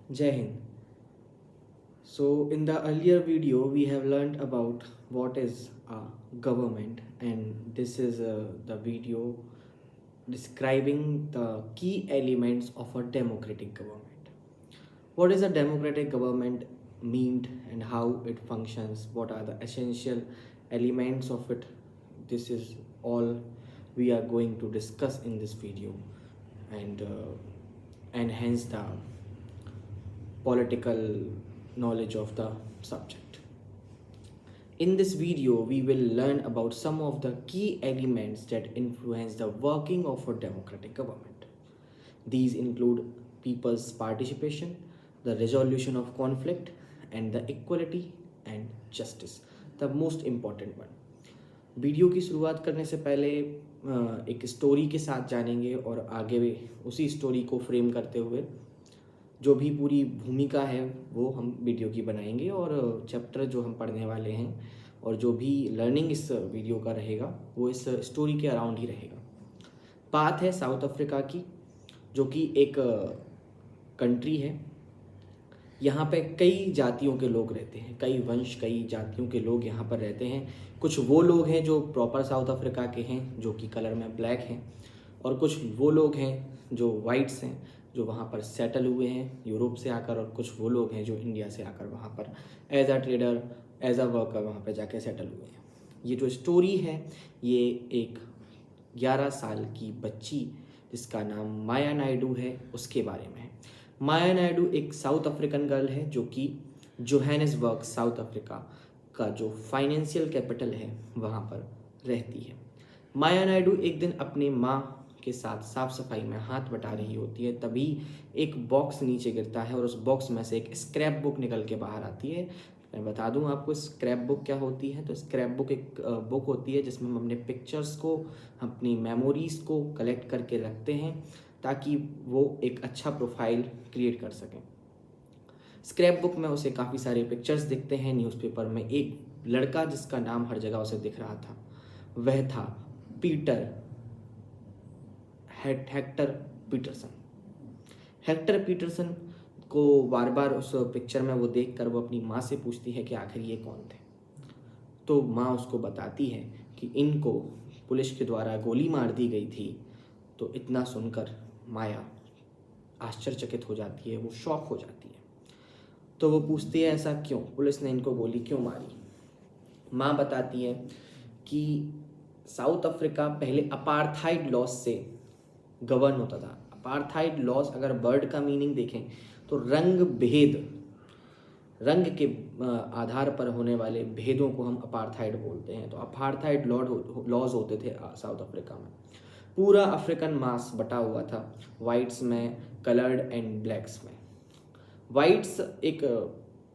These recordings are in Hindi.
Jai Hind. So, in the earlier video, we have learned about what is a government, and this is the video describing the key elements of a democratic government. What is a democratic government mean and how it functions? What are the essential elements of it? This is all we are going to discuss in this video, and hence the political knowledge of the subject. In this video, we will learn about some of the key elements that influence the working of a democratic government. These include people's participation, the resolution of conflict, and the equality and justice, the most important one. Video की शुरुआत करने से पहले एक स्टोरी के साथ जानेंगे और आगे उसी स्टोरी को फ्रेम करते हुए जो भी पूरी भूमिका है वो हम वीडियो की बनाएंगे और चैप्टर जो हम पढ़ने वाले हैं और जो भी लर्निंग इस वीडियो का रहेगा वो इस स्टोरी के अराउंड ही रहेगा। बात है साउथ अफ्रीका की, जो कि एक कंट्री है। यहाँ पे कई जातियों के लोग रहते हैं, कई वंश कई जातियों के लोग यहाँ पर रहते हैं। कुछ वो लोग हैं जो प्रॉपर साउथ अफ्रीका के हैं, जो कि कलर में ब्लैक हैं, और कुछ वो लोग हैं जो वाइट्स हैं, जो वहाँ पर सेटल हुए हैं यूरोप से आकर, और कुछ वो लोग हैं जो इंडिया से आकर वहाँ पर as a trader as a worker वहाँ पर जाके सेटल हुए हैं। ये जो स्टोरी है ये एक 11 साल की बच्ची जिसका नाम माया नायडू है उसके बारे में है। माया नायडू एक साउथ अफ्रीकन गर्ल है जो कि जोहानिसबर्ग साउथ अफ्रीका का जो फाइनेंशियल कैपिटल है वहाँ पर रहती है। माया नायडू एक दिन अपने माँ के साथ साफ सफाई में हाथ बटा रही होती है, तभी एक बॉक्स नीचे गिरता है और उस बॉक्स में से एक स्क्रैप बुक निकल के बाहर आती है। मैं बता दूं आपको स्क्रैप बुक क्या होती है। तो स्क्रैप बुक एक बुक होती है जिसमें हम अपने पिक्चर्स को, अपनी मेमोरीज को कलेक्ट करके रखते हैं ताकि वो एक अच्छा प्रोफाइल क्रिएट कर सकें। स्क्रैप बुक में उसे काफ़ी सारे पिक्चर्स दिखते हैं। न्यूज़पेपर में एक लड़का जिसका नाम हर जगह उसे दिख रहा था, वह था Peter Hector Peterson. Hector Peterson को बार बार उस पिक्चर में वो देखकर वो अपनी माँ से पूछती है कि आखिर ये कौन थे। तो माँ उसको बताती है कि इनको पुलिस के द्वारा गोली मार दी गई थी। तो इतना सुनकर माया आश्चर्यचकित हो जाती है, वो शॉक हो जाती है। तो वो पूछती है ऐसा क्यों, पुलिस ने इनको गोली क्यों मारी। माँ बताती है कि साउथ अफ्रीका पहले अपार्थाइड लॉज से गवर्न होता था। अपार्थाइड लॉज अगर वर्ड का मीनिंग देखें तो रंग भेद, रंग के आधार पर होने वाले भेदों को हम अपार्थाइड बोलते हैं। तो अपार्थाइड लॉज होते थे साउथ अफ्रीका में। पूरा अफ्रीकन मास बटा हुआ था, वाइट्स में, कलर्ड एंड ब्लैक्स में। वाइट्स एक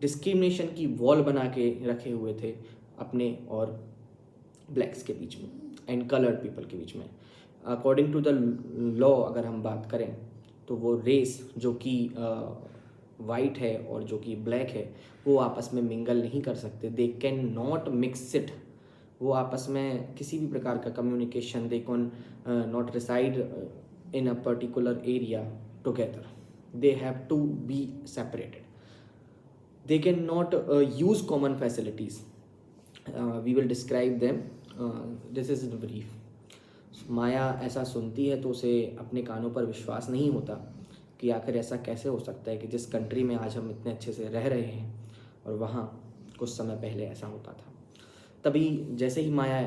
डिस्क्रिमिनेशन की वॉल बना के रखे हुए थे अपने और ब्लैक्स के बीच में एंड कलर्ड पीपल के बीच में। अकॉर्डिंग टू द लॉ अगर हम बात करें तो वो रेस जो कि वाइट है और जो कि ब्लैक है वो आपस में मिंगल नहीं कर सकते। They can not mix it. वो आपस में किसी भी प्रकार का communication, they can not reside in a particular area together. They have to be separated. They can not use common facilities. We will describe them. This is in brief. Maya ऐसा सुनती है तो उसे अपने कानों पर विश्वास नहीं होता कि आखिर ऐसा कैसे हो सकता है कि जिस कंट्री में आज हम इतने अच्छे से रह रहे हैं और वहाँ कुछ समय पहले ऐसा होता था। तभी जैसे ही माया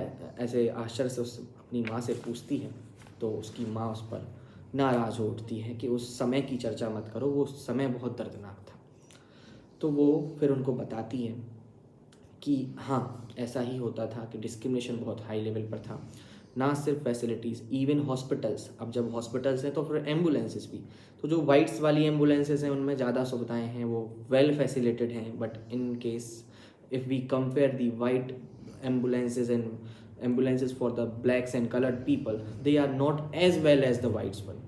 ऐसे आश्चर्य से अपनी माँ से पूछती है तो उसकी माँ उस पर नाराज़ हो उठती है कि उस समय की चर्चा मत करो, वो समय बहुत दर्दनाक था। तो वो फिर उनको बताती है कि हाँ ऐसा ही होता था कि डिस्क्रिमिनेशन बहुत हाई लेवल पर था। ना सिर्फ फैसिलिटीज़, इवन हॉस्पिटल्स। अब जब हॉस्पिटल्स हैं तो फिर एम्बुलेंसेस भी। तो जो वाइट्स वाली एम्बुलेंसेस हैं उनमें ज़्यादा सुविधाएं हैं, वो वेल फैसिलेटेड हैं। But in case if we compare the white ambulances and ambulances for the blacks and coloured people, they are not as well as the whites one.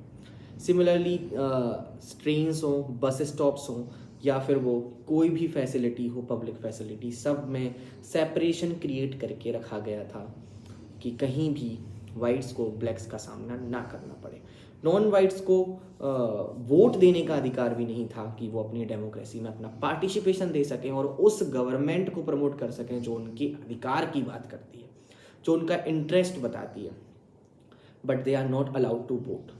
Similarly trains हों, बस स्टॉप्स हों, या फिर वो कोई भी फैसिलिटी हो, पब्लिक फैसिलिटी, सब में सेपरेशन क्रिएट करके रखा गया था कि कहीं भी वाइट्स को ब्लैक्स का सामना ना करना पड़े। नॉन वाइट्स को वोट देने का अधिकार भी नहीं था कि वो अपनी डेमोक्रेसी में अपना पार्टिसिपेशन दे सकें और उस गवर्नमेंट को प्रमोट कर सकें जो उनके अधिकार की बात करती है, जो उनका इंटरेस्ट बताती है, but they are not allowed to vote.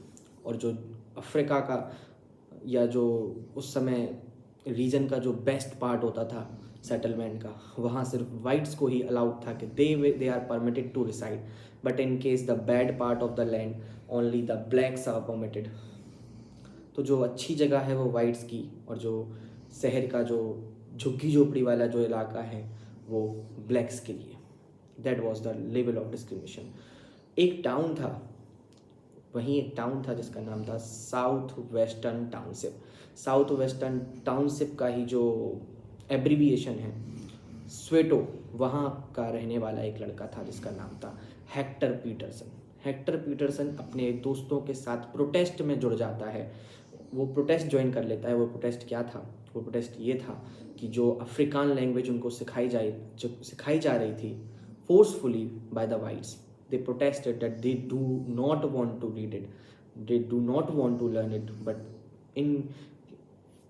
और जो अफ्रीका का या जो उस समय रीजन का जो बेस्ट पार्ट होता था सेटलमेंट का, वहाँ सिर्फ वाइट्स को ही अलाउड था कि they are permitted to reside, but in case the bad part of the land only the blacks are permitted. तो जो अच्छी जगह है वो वाइट्स की, और जो शहर का जो झुग्गी झोपड़ी वाला जो इलाका है वो ब्लैक्स के लिए। That was the level of discrimination. एक टाउन था, वहीं एक टाउन था जिसका नाम था south western township. South western township का ही जो एब्रीविएशन है स्वेटो, वहाँ का रहने वाला एक लड़का था जिसका नाम था हेक्टर पीटरसन। हेक्टर पीटरसन अपने दोस्तों के साथ प्रोटेस्ट में जुड़ जाता है, वो प्रोटेस्ट ज्वाइन कर लेता है। वो प्रोटेस्ट क्या था? वो प्रोटेस्ट ये था कि जो अफ्रीकान लैंग्वेज उनको सिखाई जा रही थी forcefully by the whites, they protested that they do not want to read it, they do not want to learn it, but in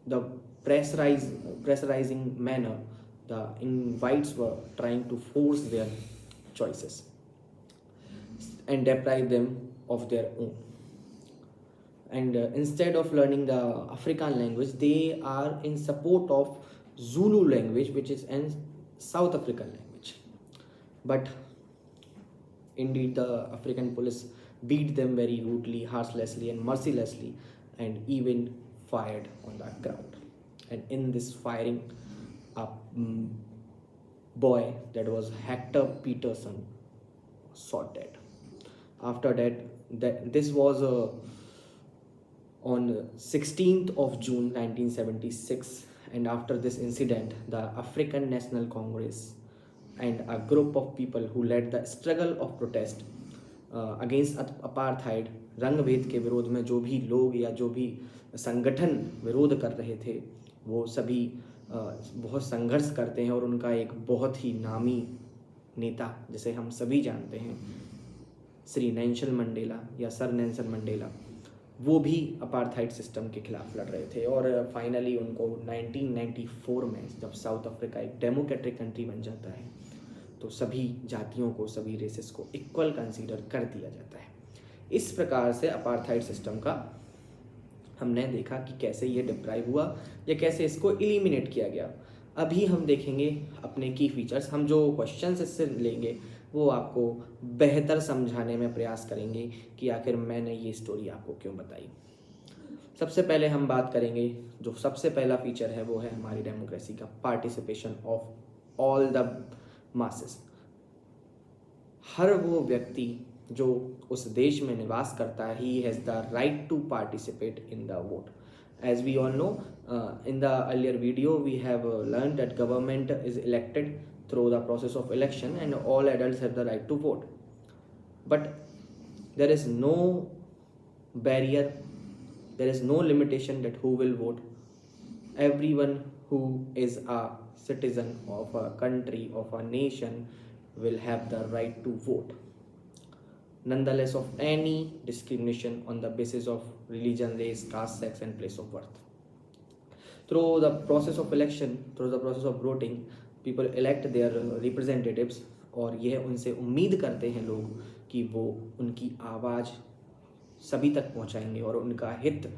the pressurizing manner the whites were trying to force their choices and deprive them of their own. And instead of learning the African language, they are in support of Zulu language, which is an South African language. But indeed, the African police beat them very rudely, harshly, and mercilessly, and even fired on the crowd. And in this firing, a boy that was Hector Peterson was shot dead. After that this was on 16th of June 1976, and after this incident, the African National Congress and a group of people who led the struggle of protest against apartheid, रंग भेद के विरोध में जो भी लोग या जो भी संगठन विरोध कर रहे थे, वो सभी बहुत संघर्ष करते हैं। और उनका एक बहुत ही नामी नेता जिसे हम सभी जानते हैं, श्री नेल्सन मंडेला या सर नेल्सन मंडेला, वो भी अपार्थाइड सिस्टम के खिलाफ लड़ रहे थे। और फाइनली उनको 1994 में जब साउथ अफ्रीका एक डेमोक्रेटिक कंट्री बन जाता है, तो सभी जातियों को, सभी रेसेस को इक्वल कंसीडर कर दिया जाता है। इस प्रकार से अपार्थाइड सिस्टम का हमने देखा कि कैसे ये डिप्राइव हुआ या कैसे इसको एलिमिनेट किया गया। अभी हम देखेंगे अपने की फीचर्स। हम जो क्वेश्चंस इससे लेंगे वो आपको बेहतर समझाने में प्रयास करेंगे कि आखिर मैंने ये स्टोरी आपको क्यों बताई। सबसे पहले हम बात करेंगे, जो सबसे पहला फीचर है वो है हमारी डेमोक्रेसी का participation of all the masses. हर वो व्यक्ति जो उस देश में निवास करता है, he has the right to participate in the vote. As we all know, in the earlier video we have learned that government is elected through the process of election and all adults have the right to vote. But there is no barrier, there is no limitation that who will vote. Everyone who is a citizen of a country, of a nation, will have the right to vote, nonetheless of any discrimination on the basis of religion, race, caste, sex and place of birth. Through the process of election, through the process of voting, people elect their representatives, और यह उनसे उम्मीद करते हैं लोग कि वो उनकी आवाज़ सभी तक पहुंचाएंगे और उनका हित,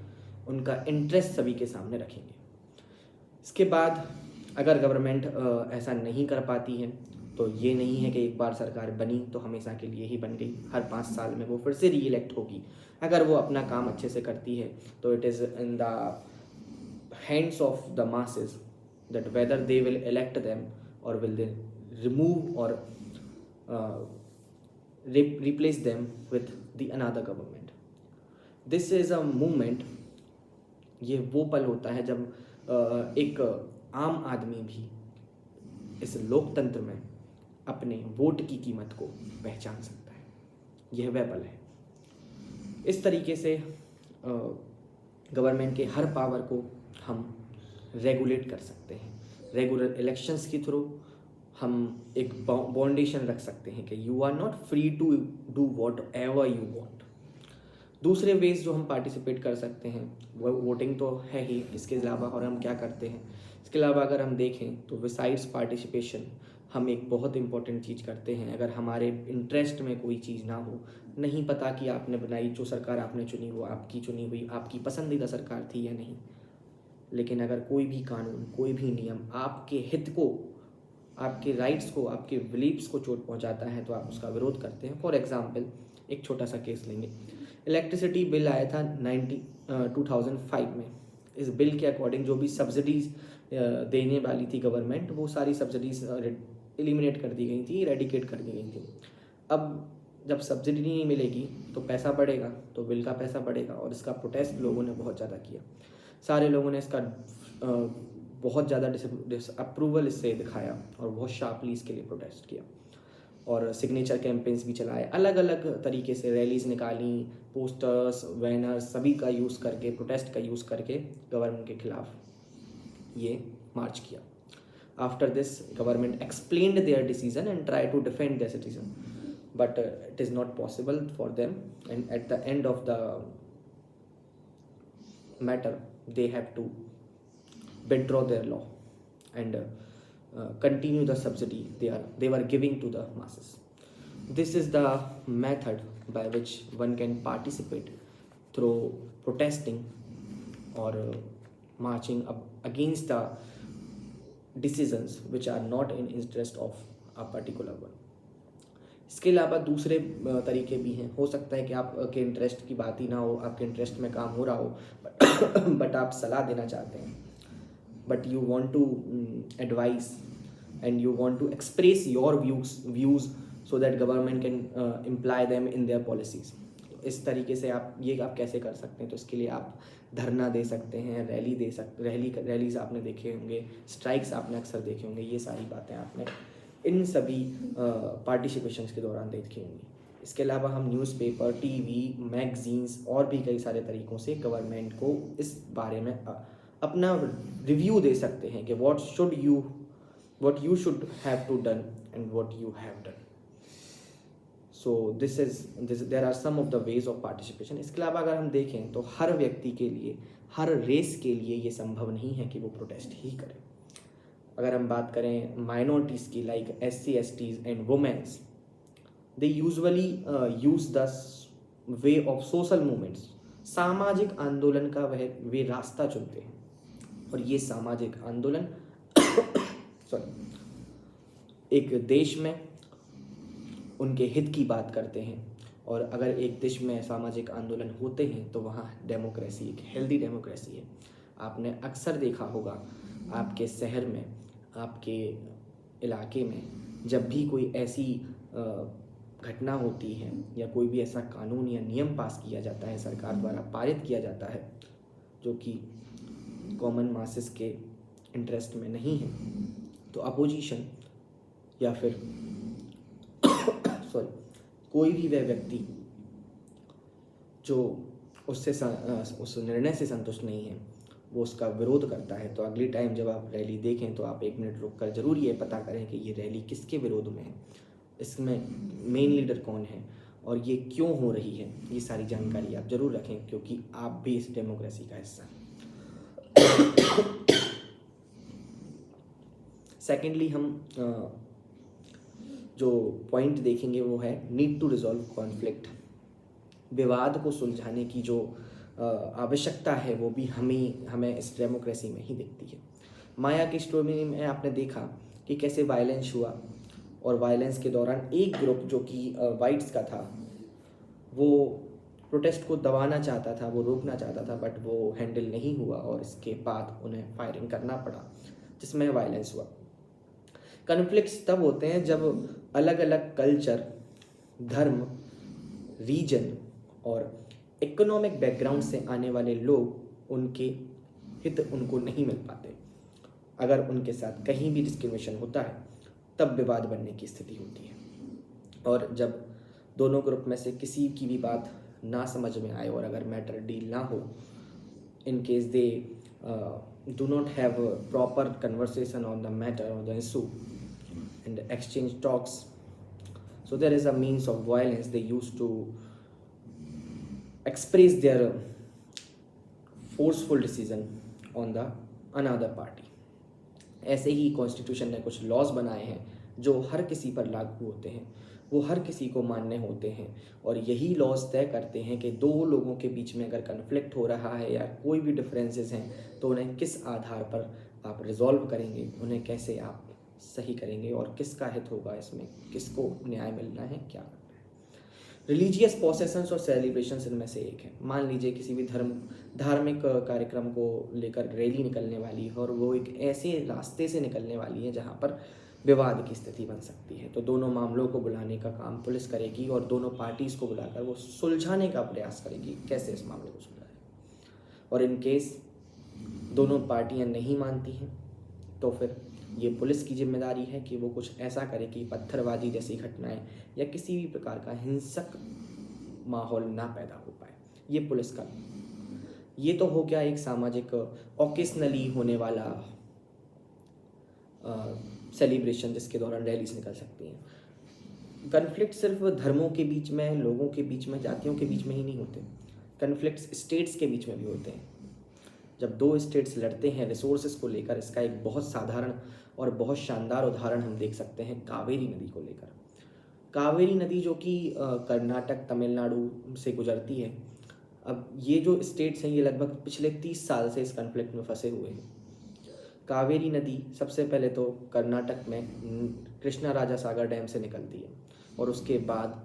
उनका इंटरेस्ट सभी के सामने रखेंगे। इसके बाद अगर गवर्नमेंट ऐसा नहीं कर पाती है, तो ये नहीं है कि एक बार सरकार बनी तो हमेशा के लिए ही बन गई। हर 5 साल में वो फिर से री इलेक्ट होगी। अगर वो अपना काम अच्छे से करती है तो it is in the hands of the masses that whether they will elect them और विल दे रिमूव और replace them with the another government. This is a movement, ये वो पल होता है जब एक आम आदमी भी इस लोकतंत्र में अपने वोट की कीमत को पहचान सकता है। यह वह पल है। इस तरीके से गवर्नमेंट के हर पावर को हम रेगुलेट कर सकते हैं। रेगुलर इलेक्शंस के थ्रू हम एक बाउंडेशन रख सकते हैं कि you are not free to do whatever you want. दूसरे वेज जो हम पार्टिसिपेट कर सकते हैं वो वोटिंग तो है ही, इसके अलावा और हम क्या करते हैं, इसके अलावा अगर हम देखें तो बिसाइड्स पार्टिसिपेशन हम एक बहुत इंपॉर्टेंट चीज़ करते हैं। अगर हमारे इंटरेस्ट में कोई चीज़ ना हो, नहीं पता कि आपने बनाई, जो सरकार आपने चुनी वो आपकी चुनी हुई आपकी पसंदीदा सरकार थी या नहीं, लेकिन अगर कोई भी कानून, कोई भी नियम आपके हित को, आपके राइट्स को, आपके बिलीव्स को चोट पहुंचाता है तो आप उसका विरोध करते हैं। फॉर एग्जांपल एक छोटा सा केस लेंगे, इलेक्ट्रिसिटी बिल आया था 2005 में। इस बिल के अकॉर्डिंग जो भी सब्सिडीज देने वाली थी गवर्नमेंट, वो सारी सब्सिडीज एलिमिनेट कर दी गई थी, रेडिकेट कर दी गई थी। अब जब सब्सिडी नहीं मिलेगी तो पैसा बढ़ेगा, तो बिल का पैसा बढ़ेगा, और इसका प्रोटेस्ट लोगों ने बहुत ज़्यादा किया। सारे लोगों ने इसका बहुत ज़्यादा अप्रूवल इससे दिखाया और बहुत शार्पली इसके लिए प्रोटेस्ट किया, और सिग्नेचर कैंपेन्स भी चलाए, अलग अलग तरीके से रैलीज निकाली, पोस्टर्स, बैनर्स सभी का यूज़ करके, प्रोटेस्ट का यूज़ करके गवर्नमेंट के खिलाफ ये मार्च किया। After this government explained their decision and try to defend their citizen, but it is not possible for them, and at the end of the matter they have to withdraw their law and continue the subsidy they were giving to the masses. This is the method by which one can participate through protesting or marching up against the decisions which are not in interest of a particular one. इसके अलावा दूसरे तरीके भी हैं। हो सकता है कि आपके इंटरेस्ट की बात ही ना हो, आपके इंटरेस्ट में काम हो रहा हो, बट आप सलाह देना चाहते हैं, but you want to advice and you want to express your views so that government can employ them in their policies. इस तरीके से आप कैसे कर सकते हैं, तो इसके लिए आप धरना दे सकते हैं, रैलीज आपने देखे होंगे, स्ट्राइक्स आपने अक्सर देखे होंगे, ये सारी बातें आपने इन सभी पार्टिसिपेशंस के दौरान देखी होंगी। इसके अलावा हम न्यूज़पेपर, टीवी, मैगजीन्स और भी कई सारे तरीक़ों से गवर्नमेंट को इस बारे में अपना रिव्यू दे सकते हैं कि what you should have to done and what you have done. So there are some of the ways of participation. इसके अलावा अगर हम देखें तो हर व्यक्ति के लिए, हर रेस के लिए ये संभव नहीं है कि वो प्रोटेस्ट ही करें। अगर हम बात करें माइनॉरिटीज़ की, like SC, STs and womens, they usually use the way of social movements. सामाजिक आंदोलन का वे रास्ता चुनते हैं, और ये सामाजिक आंदोलन एक देश में उनके हित की बात करते हैं, और अगर एक देश में सामाजिक आंदोलन होते हैं तो वहाँ डेमोक्रेसी एक हेल्दी डेमोक्रेसी है। आपने अक्सर देखा होगा आपके शहर में, आपके इलाके में, जब भी कोई ऐसी घटना होती है या कोई भी ऐसा कानून या नियम पास किया जाता है, सरकार द्वारा पारित किया जाता है, जो कि कॉमन मासेस के इंटरेस्ट में नहीं है, तो अपोजिशन या फिर कोई भी वह व्यक्ति जो उस निर्णय से संतुष्ट नहीं है, वो उसका विरोध करता है। तो अगली टाइम जब आप रैली देखें तो आप 1 मिनट रुक कर ज़रूर ये पता करें कि ये रैली किसके विरोध में है, इसमें मेन लीडर कौन है और ये क्यों हो रही है। ये सारी जानकारी आप ज़रूर रखें, क्योंकि आप भी इस डेमोक्रेसी का हिस्सा हैं। सेकेंडली हम जो पॉइंट देखेंगे वो है नीड टू रिजॉल्व कॉन्फ्लिक्ट। विवाद को सुलझाने की जो आवश्यकता है वो भी हमें इस डेमोक्रेसी में ही दिखती है। माया की स्टोरी में आपने देखा कि कैसे वायलेंस हुआ, और वायलेंस के दौरान एक ग्रुप जो कि वाइट्स का था, वो प्रोटेस्ट को दबाना चाहता था, वो रोकना चाहता था, बट वो हैंडल नहीं हुआ और इसके बाद उन्हें फायरिंग करना पड़ा, जिसमें वायलेंस हुआ। कॉन्फ्लिक्ट्स तब होते हैं जब अलग अलग कल्चर, धर्म, रीजन और इकोनॉमिक बैकग्राउंड से आने वाले लोग, उनके हित उनको नहीं मिल पाते। अगर उनके साथ कहीं भी डिस्क्रिमिनेशन होता है तब विवाद बनने की स्थिति होती है, और जब दोनों ग्रुप में से किसी की भी बात ना समझ में आए और अगर मैटर डील ना हो, in case they do not have a proper conversation on the matter or the issue and exchange talks, so there is a means of violence they use to express their forceful decision on the another party. ऐसे ही कॉन्स्टिट्यूशन ने कुछ लॉज बनाए हैं जो हर किसी पर लागू होते हैं, वो हर किसी को मान्य होते हैं, और यही लॉज तय करते हैं कि दो लोगों के बीच में अगर कन्फ्लिक्ट हो रहा है या कोई भी डिफरेंसेस हैं तो उन्हें किस आधार पर आप रिजॉल्व करेंगे, उन्हें कैसे आप सही करेंगे और किसका हित होगा इसमें, किसको न्याय मिलना है, क्या करना है। रिलीजियस पोसेशंस और सेलिब्रेशंस इनमें से एक है। मान लीजिए किसी भी धार्मिक कार्यक्रम को लेकर रैली निकलने वाली है और वो एक ऐसे रास्ते से निकलने वाली है जहाँ पर विवाद की स्थिति बन सकती है, तो दोनों मामलों को बुलाने का काम पुलिस करेगी और दोनों पार्टीज़ को बुलाकर वो सुलझाने का प्रयास करेगी, कैसे इस मामले को सुलझाए। और इन केस दोनों पार्टियां नहीं मानती हैं तो फिर ये पुलिस की जिम्मेदारी है कि वो कुछ ऐसा करे कि पत्थरबाजी जैसी घटनाएं या किसी भी प्रकार का हिंसक माहौल ना पैदा हो पाए। ये पुलिस का, ये तो हो गया एक सामाजिक ओकेशनली होने वाला सेलिब्रेशन जिसके दौरान रैलीज निकल सकती हैं। कन्फ्लिक्ट सिर्फ धर्मों के बीच में, लोगों के बीच में, जातियों के बीच में ही नहीं होते, कन्फ्लिक्ट्स स्टेट्स के बीच में भी होते हैं। जब दो स्टेट्स लड़ते हैं रिसोर्सेज को लेकर, इसका एक बहुत साधारण और बहुत शानदार उदाहरण हम देख सकते हैं कावेरी नदी को लेकर। कावेरी नदी जो कि कर्नाटक तमिलनाडु से गुजरती है। अब ये जो स्टेट्स हैं ये लगभग पिछले 30 साल से इस कन्फ्लिक्ट में फंसे हुए हैं। कावेरी नदी सबसे पहले तो कर्नाटक में कृष्णा राजा सागर डैम से निकलती है और उसके बाद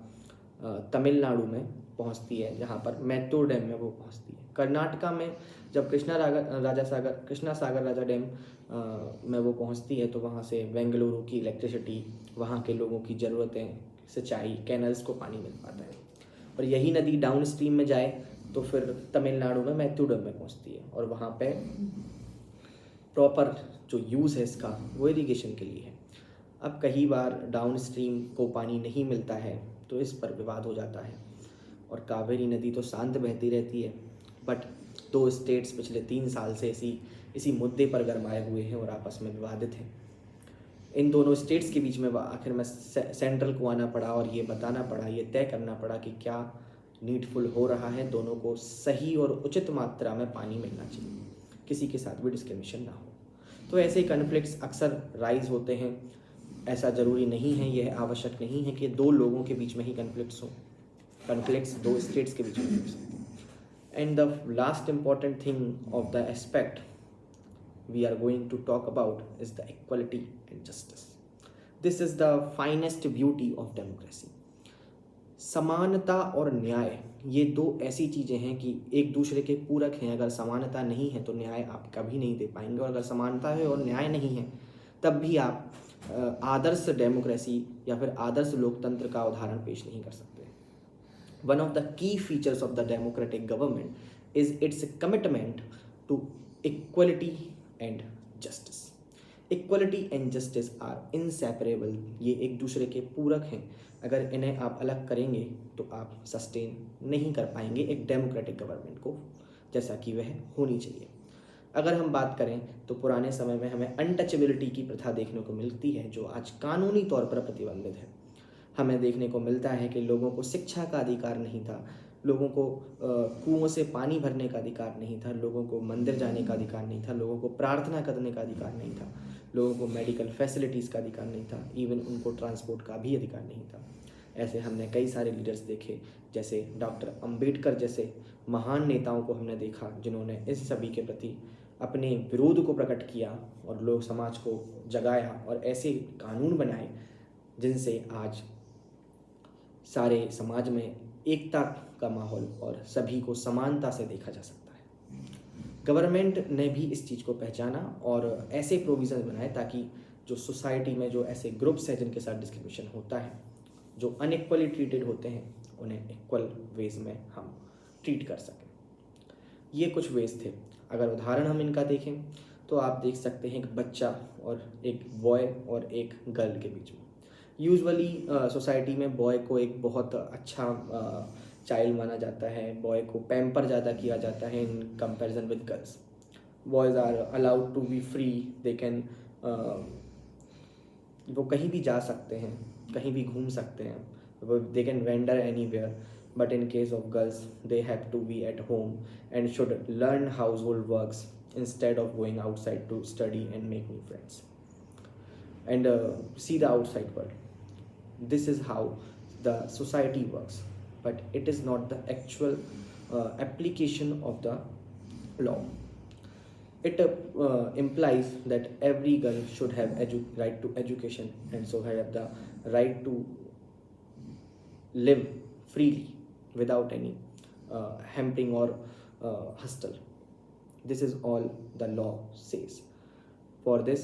तमिलनाडु में पहुंचती है जहां पर मैत्तूर डैम में वो पहुंचती है। कर्नाटका में जब कृष्णा सागर राजा डैम में वो पहुंचती है तो वहाँ से बेंगलुरु की इलेक्ट्रिसिटी, वहाँ के लोगों की ज़रूरतें, सिंचाई, कैनल्स को पानी मिल पाता है। और यही नदी डाउन स्ट्रीम में जाए तो फिर तमिलनाडु में मैत्तूर डैम में पहुँचती है और वहाँ पे प्रॉपर जो यूज़ है इसका वो इरिगेशन के लिए है। अब कई बार डाउन स्ट्रीम को पानी नहीं मिलता है तो इस पर विवाद हो जाता है और कावेरी नदी तो शांत बहती रहती है, बट दो स्टेट्स पिछले 3 साल से इसी मुद्दे पर गरमाए हुए हैं और आपस में विवादित हैं। इन दोनों स्टेट्स के बीच में आखिर में सेंट्रल को आना पड़ा और ये बताना पड़ा, ये तय करना पड़ा कि क्या नीडफुल हो रहा है, दोनों को सही और उचित मात्रा में पानी मिलना चाहिए, किसी के साथ भी डिस्क्रिमिनेशन ना हो। तो ऐसे कन्फ्लिक्ट्स अक्सर राइज होते हैं। ऐसा ज़रूरी नहीं है, यह आवश्यक नहीं है कि दो लोगों के बीच में ही कन्फ्लिक्ट्स हों। कन्फ्लिक्ट्स दो स्टेट्स के बीच में हो सकते हैं। And the last important thing of the aspect we are going to talk about is the equality and justice. This is the finest beauty of democracy. समानता और न्याय ये दो ऐसी चीज़ें हैं कि एक दूसरे के पूरक हैं। अगर समानता नहीं है तो न्याय आप कभी नहीं दे पाएंगे, और अगर समानता है और न्याय नहीं है तब भी आप आदर्श डेमोक्रेसी या फिर आदर्श लोकतंत्र का उदाहरण पेश नहीं कर सकते। One of the key features of the democratic government is its commitment to equality and justice. Equality and justice are inseparable, ये एक दूसरे के पूरक हैं। अगर इन्हें आप अलग करेंगे तो आप सस्टेन नहीं कर पाएंगे एक डेमोक्रेटिक गवर्नमेंट को जैसा कि वह होनी चाहिए। अगर हम बात करें तो पुराने समय में हमें अनटचेबिलिटी की प्रथा देखने को मिलती है जो आज कानूनी तौर पर प्रतिबंधित है। हमें देखने को मिलता है कि लोगों को शिक्षा का अधिकार नहीं था, लोगों को कुओं से पानी भरने का अधिकार नहीं था, लोगों को मंदिर जाने का अधिकार नहीं था, लोगों को प्रार्थना करने का अधिकार नहीं था, लोगों को मेडिकल फैसिलिटीज़ का अधिकार नहीं था, इवन उनको ट्रांसपोर्ट का भी अधिकार नहीं था। ऐसे हमने कई सारे लीडर्स देखे, जैसे डॉक्टर अंबेडकर जैसे महान नेताओं को हमने देखा जिन्होंने इस सभी के प्रति अपने विरोध को प्रकट किया और लोग समाज को जगाया और ऐसे कानून बनाए जिनसे आज सारे समाज में एकता का माहौल और सभी को समानता से देखा जा सकता है। गवर्नमेंट ने भी इस चीज़ को पहचाना और ऐसे प्रोविज़न बनाए ताकि जो सोसाइटी में जो ऐसे ग्रुप्स हैं जिनके साथ डिस्क्रिमिनेशन होता है, जो अनइक्वली ट्रीटेड होते हैं, उन्हें इक्वल वेज में हम ट्रीट कर सकें। ये कुछ वेज थे। अगर उदाहरण हम इनका देखें तो आप देख सकते हैं एक बच्चा और एक बॉय और एक गर्ल के बीच में। यूजुअली सोसाइटी में बॉय को एक बहुत अच्छा चाइल्ड माना जाता है, बॉय को पैम्पर ज़्यादा किया जाता है in comparison with girls. Boys are allowed to be free, they can वो कहीं भी जा सकते हैं, कहीं भी घूम सकते हैं, वो they can vendor anywhere, but in case of girls they have to be at home and should learn household works instead of going outside to study and make new friends and see the outside world. This is how the society works, but it is not the actual application of the law. It implies that every girl should have right to education and so have the right to live freely without any hampering or hustle. This is all the law says. For this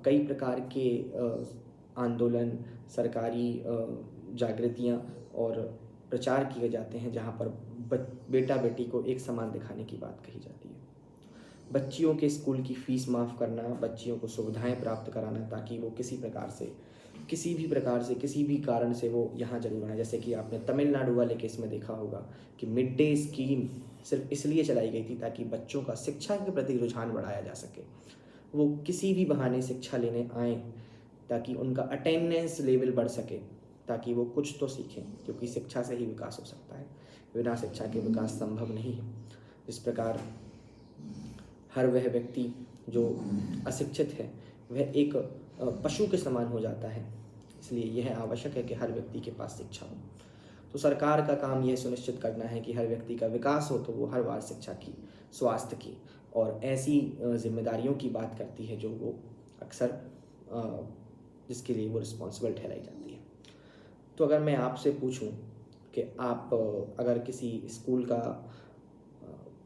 कई प्रकार के आंदोलन, सरकारी जागृतियाँ और प्रचार किए जाते हैं जहाँ पर बेटा बेटी को एक समान दिखाने की बात कही जाती है। बच्चियों के स्कूल की फ़ीस माफ़ करना, बच्चियों को सुविधाएं प्राप्त कराना ताकि वो किसी प्रकार से किसी भी कारण से वो यहाँ जरूर आए। जैसे कि आपने तमिलनाडु वाले केस में देखा होगा कि मिड डे स्कीम सिर्फ इसलिए चलाई गई थी ताकि बच्चों का शिक्षा के प्रति रुझान बढ़ाया जा सके, वो किसी भी बहाने शिक्षा लेने आए ताकि उनका अटेंडेंस लेवल बढ़ सके, ताकि वो कुछ तो सीखें, क्योंकि शिक्षा से ही विकास हो सकता है, बिना शिक्षा के विकास संभव नहीं है। इस प्रकार हर वह व्यक्ति जो अशिक्षित है वह एक पशु के समान हो जाता है, इसलिए यह आवश्यक है कि हर व्यक्ति के पास शिक्षा हो। तो सरकार का काम यह सुनिश्चित करना है कि हर व्यक्ति का विकास हो, तो वो हर बार शिक्षा की, स्वास्थ्य की और ऐसी जिम्मेदारियों की बात करती है जो वो अक्सर जिसके लिए वो रिस्पॉन्सिबल ठहराई जाती है। तो अगर मैं आपसे पूछूं कि आप अगर किसी स्कूल का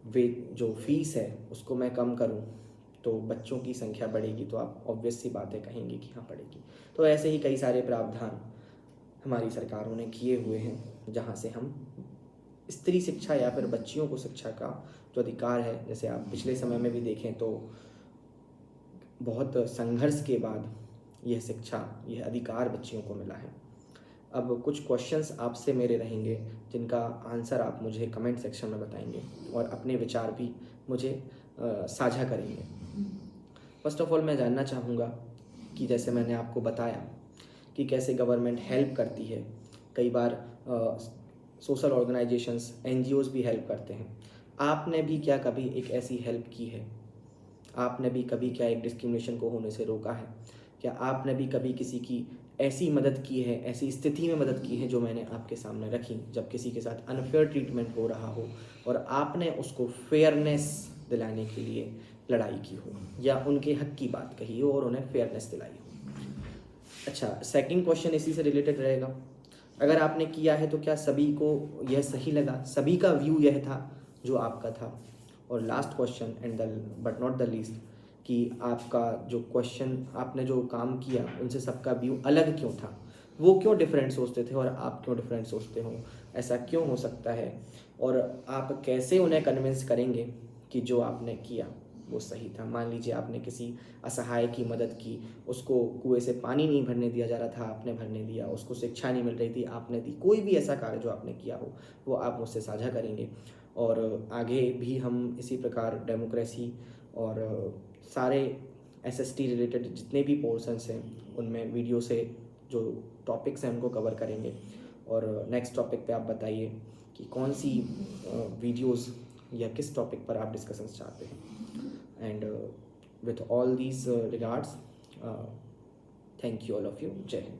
वे जो फीस है उसको मैं कम करूं तो बच्चों की संख्या बढ़ेगी, तो आप ऑब्वियस सी बातें कहेंगे कि हाँ बढ़ेगी। तो ऐसे ही कई सारे प्रावधान हमारी सरकारों ने किए हुए हैं जहाँ से हम स्त्री शिक्षा या फिर बच्चियों को शिक्षा का जो अधिकार है, जैसे आप पिछले समय में भी देखें तो बहुत संघर्ष के बाद यह शिक्षा, यह अधिकार बच्चियों को मिला है। अब कुछ क्वेश्चंस आपसे मेरे रहेंगे जिनका आंसर आप मुझे कमेंट सेक्शन में बताएंगे और अपने विचार भी मुझे साझा करेंगे। फर्स्ट ऑफ ऑल मैं जानना चाहूँगा कि जैसे मैंने आपको बताया कि कैसे गवर्नमेंट हेल्प करती है, कई बार सोशल ऑर्गेनाइजेशंस, NGOs भी हेल्प करते हैं। आपने भी क्या कभी एक ऐसी हेल्प की है? आपने भी कभी क्या एक डिस्क्रिमिनेशन को होने से रोका है? क्या आपने भी कभी किसी की ऐसी मदद की है, ऐसी स्थिति में मदद की है जो मैंने आपके सामने रखी, जब किसी के साथ अनफेयर ट्रीटमेंट हो रहा हो और आपने उसको फेयरनेस दिलाने के लिए लड़ाई की हो या उनके हक की बात कही हो और उन्हें फेयरनेस दिलाई हो? अच्छा, सेकंड क्वेश्चन इसी से रिलेटेड रहेगा। अगर आपने किया है तो क्या सभी को यह सही लगा, सभी का व्यू यह था जो आपका था? और last question and but not the least, कि आपका जो क्वेश्चन, आपने जो काम किया उनसे सबका व्यू अलग क्यों था? वो क्यों डिफरेंट सोचते थे और आप क्यों डिफरेंट सोचते हो? ऐसा क्यों हो सकता है? और आप कैसे उन्हें कन्विंस करेंगे कि जो आपने किया वो सही था? मान लीजिए आपने किसी असहाय की मदद की, उसको कुएं से पानी नहीं भरने दिया जा रहा था, आपने भरने दिया, उसको शिक्षा नहीं मिल रही थी, आपने दी। कोई भी ऐसा कार्य जो आपने किया हो वो आप मुझसे साझा करेंगे और आगे भी हम इसी प्रकार डेमोक्रेसी और सारे SST रिलेटेड जितने भी पोर्शंस हैं उनमें वीडियो से जो टॉपिक्स हैं उनको कवर करेंगे। और नेक्स्ट टॉपिक पे आप बताइए कि कौन सी वीडियोस या किस टॉपिक पर आप डिस्कशंस चाहते हैं। And with all these regards, thank you all of you. जय हिंद।